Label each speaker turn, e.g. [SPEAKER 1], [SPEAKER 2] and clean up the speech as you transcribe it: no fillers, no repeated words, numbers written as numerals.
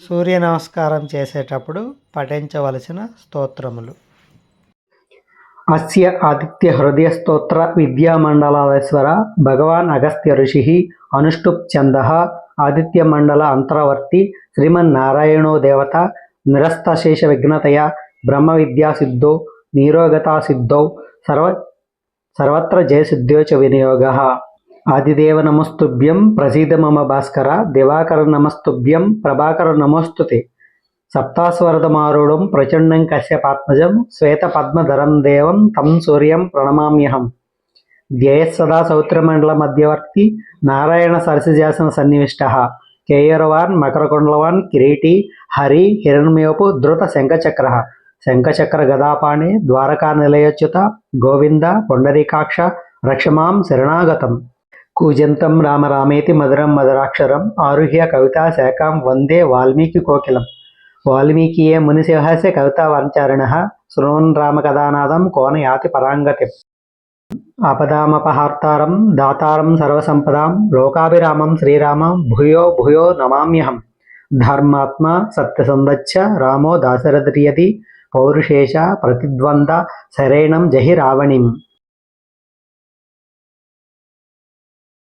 [SPEAKER 1] సూర్య నమస్కారం చేసేటప్పుడు పఠించవలసిన స్తోత్రములు. అస్య ఆదిత్య హృదయ స్తోత్ర విద్యామండలాధీశ్వర భగవాన్ అగస్త్య ఋషి అనుష్టుప్ ఛంద ఆదిత్య మండల అంతర్వర్తి శ్రీమన్నారాయణో దేవత నిరస్తశేష విఘ్నతయ బ్రహ్మ విద్యా సిద్ధో నీరోగతా సిద్ధౌ సర్వత్ర జయసిద్ధ్యో చ వినియోగ. ఆదిదేవ నమస్తుభ్యం ప్రసీద మమ భాస్కర దివాకర నమస్తుభ్యం ప్రభాకర నమోస్తుతే. సప్తాస్వరదమారూఢం ప్రచండం కశ్యపాత్మజం శ్వేతపద్మధరం దేవం తం సూర్యం ప్రణమామ్యహం. ధ్యేయస్సదా సౌత్రమండల మధ్యవర్తి నారాయణ సరసిజాసన సన్నివిష్టః కేయూరవాన్ మకరకుండలవాన్ కిరీటీ హరి హిరణ్మయోపు ధృత శంఖచక్రః. శంఖచక్ర గదాపాణే ద్వారకా నిలయోచ్యుత గోవింద పొండరీకాక్ష రక్షమాం శరణాగతం. కూజంతం రామ రామేతి మధురం మధురాక్షరం ఆరుహ్య కవితా శాఖాం వందే వాల్మీకి కోకిలం. వాల్మీకియే మునిసింహస్య కవితా వాంఛారిణః శృణ్వన్ రామకథానాదం కోన యాతి పరాంగతిం. ఆపదామపహార్తారం దాతారం సర్వసంపదాం లోకాభిరామం శ్రీరామం భూయో భూయో నమామ్యహం. ధర్మాత్మ సత్యసంధచ్చ రామో దాశరథిర్యతి పౌరుషేష ప్రతిద్వంద శరేణం జహి రావణిం.